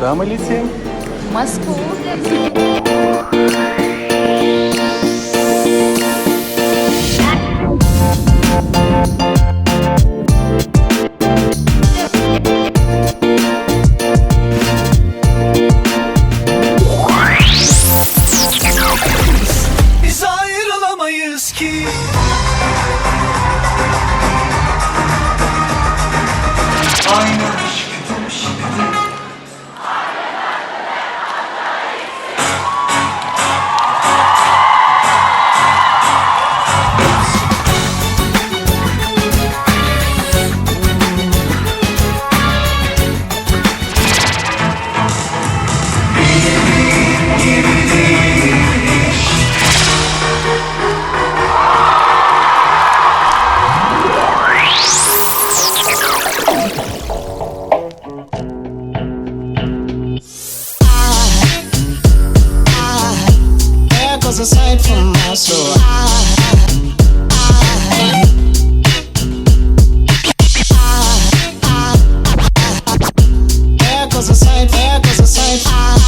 Куда мы летим? В Москву. Biz ayrılamayız ki. Aynı şıkıdım şıkıdım. There goes a sight from my soul. There goes a sight, there goes a sight.